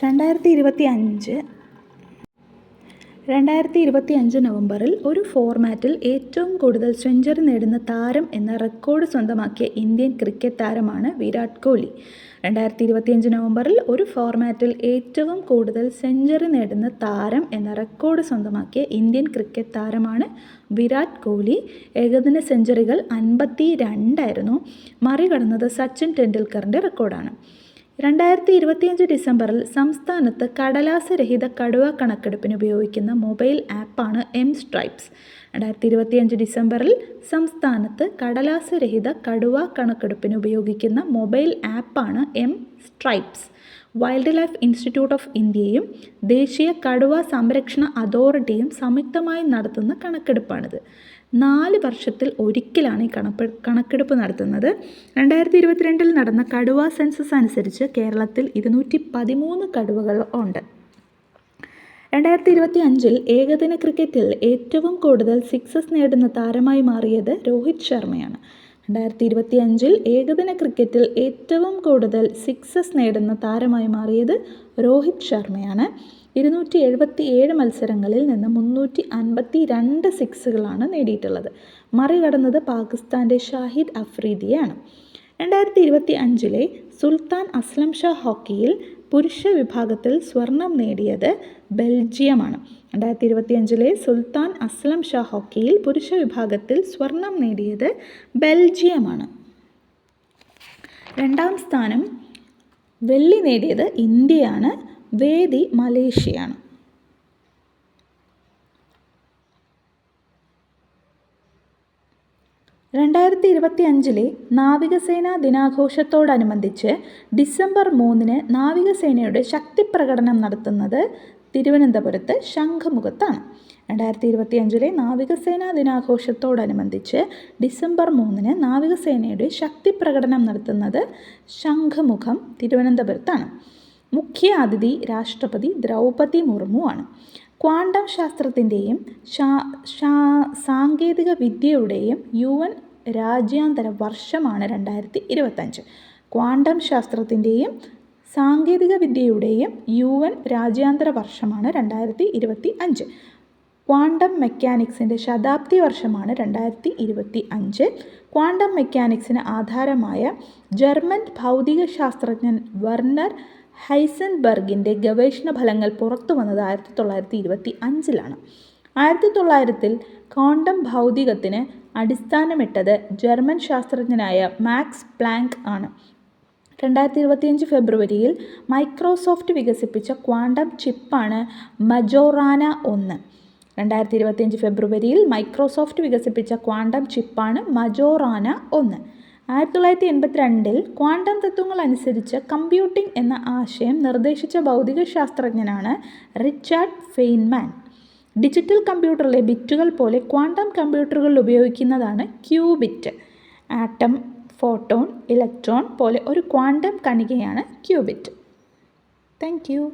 രണ്ടായിരത്തി ഇരുപത്തി അഞ്ച് നവംബറിൽ ഒരു ഫോർമാറ്റിൽ ഏറ്റവും കൂടുതൽ സെഞ്ചുറി നേടുന്ന താരം എന്ന റെക്കോർഡ് സ്വന്തമാക്കിയ ഇന്ത്യൻ ക്രിക്കറ്റ് താരമാണ് വിരാട് കോഹ്ലി. 2025 നവംബറിൽ ഒരു ഫോർമാറ്റിൽ ഏറ്റവും കൂടുതൽ സെഞ്ചുറി നേടുന്ന താരം എന്ന റെക്കോർഡ് സ്വന്തമാക്കിയ ഇന്ത്യൻ ക്രിക്കറ്റ് താരമാണ് വിരാട് കോഹ്ലി. ഏകദിന സെഞ്ചുറികൾ 52 മറികടന്നത് സച്ചിൻ ടെണ്ടുൽക്കറിൻ്റെ റെക്കോർഡാണ്. 2025 ഡിസംബറിൽ സംസ്ഥാനത്ത് കടലാസ് രഹിത കടുവ കണക്കെടുപ്പിന് ഉപയോഗിക്കുന്ന മൊബൈൽ ആപ്പാണ് എം-സ്ട്രൈപ്സ്. 2025 ഡിസംബറിൽ സംസ്ഥാനത്ത് കടലാസ് രഹിത കടുവ കണക്കെടുപ്പിന് ഉപയോഗിക്കുന്ന മൊബൈൽ ആപ്പാണ് M-stripes. Wild life institute of ഇന്ത്യയും ദേശീയ കടുവ സംരക്ഷണ അതോറിറ്റിയും സംയുക്തമായി നടത്തുന്ന കണക്കെടുപ്പാണിത്. 4 വർഷത്തിൽ ഒരിക്കലാണ് ഈ കണക്കെടുപ്പ് നടത്തുന്നത്. 2022 നടന്ന കടുവ സെൻസസ് അനുസരിച്ച് കേരളത്തിൽ 213 കടുവകൾ ഉണ്ട്. 2025 ഏകദിന ക്രിക്കറ്റിൽ ഏറ്റവും കൂടുതൽ സിക്സസ് നേടുന്ന താരമായി മാറിയത് രോഹിത് ശർമ്മയാണ്. 2025 ഏകദിന ക്രിക്കറ്റിൽ ഏറ്റവും കൂടുതൽ സിക്സസ് നേടുന്ന താരമായി മാറിയത് രോഹിത് ശർമ്മയാണ്. 277 മത്സരങ്ങളിൽ നിന്ന് 352 സിക്സുകളാണ് നേടിയിട്ടുള്ളത്. മറികടന്നത് പാകിസ്ഥാൻ്റെ ഷാഹിദ് അഫ്രീദിയാണ്. 2025 സുൽത്താൻ അസ്ലം ഷാ ഹോക്കിയിൽ പുരുഷ വിഭാഗത്തിൽ സ്വർണം നേടിയത് ബെൽജിയമാണ്. 2025 സുൽത്താൻ അസ്ലം ഷാ ഹോക്കിയിൽ പുരുഷ വിഭാഗത്തിൽ സ്വർണം നേടിയത് ബെൽജിയമാണ്. 2ാം സ്ഥാനം വെള്ളി നേടിയത് ഇന്ത്യയാണ്. വേദി മലേഷ്യയാണ്. 2025 നാവികസേനാ ദിനാഘോഷത്തോടനുബന്ധിച്ച് ഡിസംബർ 3 നാവികസേനയുടെ ശക്തിപ്രകടനം നടത്തുന്നത് തിരുവനന്തപുരത്ത് ശംഖുമുഖത്താണ്. 2025 നാവികസേനാ ദിനാഘോഷത്തോടനുബന്ധിച്ച് ഡിസംബർ 3 നാവികസേനയുടെ ശക്തിപ്രകടനം നടത്തുന്നത് ശംഖുമുഖം തിരുവനന്തപുരത്താണ്. മുഖ്യ അതിഥി രാഷ്ട്രപതി ദ്രൗപദി മുർമു ആണ്. ക്വാണ്ടം ശാസ്ത്രത്തിൻ്റെയും സാങ്കേതിക വിദ്യയുടെയും UN രാജ്യാന്തര വർഷമാണ് 2025. ക്വാണ്ടം ശാസ്ത്രത്തിൻ്റെയും സാങ്കേതിക വിദ്യയുടെയും UN രാജ്യാന്തര വർഷമാണ് 2025. ക്വാണ്ടം മെക്കാനിക്സിൻ്റെ ശതാബ്ദി വർഷമാണ് 2025. ക്വാണ്ടം മെക്കാനിക്സിന് ആധാരമായ ജർമ്മൻ ഭൗതിക ശാസ്ത്രജ്ഞൻ വെർണർ ഹൈസൻബർഗിൻ്റെ ഗവേഷണ ഫലങ്ങൾ പുറത്തു വന്നത് 1925 1900 ക്വാണ്ടം ഭൗതികത്തിന് അടിസ്ഥാനമിട്ടത് ജർമ്മൻ ശാസ്ത്രജ്ഞനായ മാക്സ് പ്ലാങ്ക് ആണ്. 2025 ഫെബ്രുവരിയിൽ മൈക്രോസോഫ്റ്റ് വികസിപ്പിച്ച ക്വാണ്ടം ചിപ്പാണ് മജോറാന 1. 2025 ഫെബ്രുവരിയിൽ മൈക്രോസോഫ്റ്റ് വികസിപ്പിച്ച ക്വാണ്ടം ചിപ്പാണ് മജോറാന 1. 1982 ക്വാണ്ടം തത്വങ്ങൾ അനുസരിച്ച് കമ്പ്യൂട്ടിംഗ് എന്ന ആശയം നിർദ്ദേശിച്ച ഭൗതിക ശാസ്ത്രജ്ഞനാണ് റിച്ചാർഡ് ഫെയ്ൻമാൻ. ഡിജിറ്റൽ കമ്പ്യൂട്ടറിലെ ബിറ്റുകൾ പോലെ ക്വാണ്ടം കമ്പ്യൂട്ടറുകളിൽ ഉപയോഗിക്കുന്നതാണ് ക്യൂബിറ്റ്. ആറ്റം, ഫോട്ടോൺ, ഇലക്ട്രോൺ പോലെ ഒരു ക്വാണ്ടം കണികയാണ് ക്യൂബിറ്റ്. Thank you.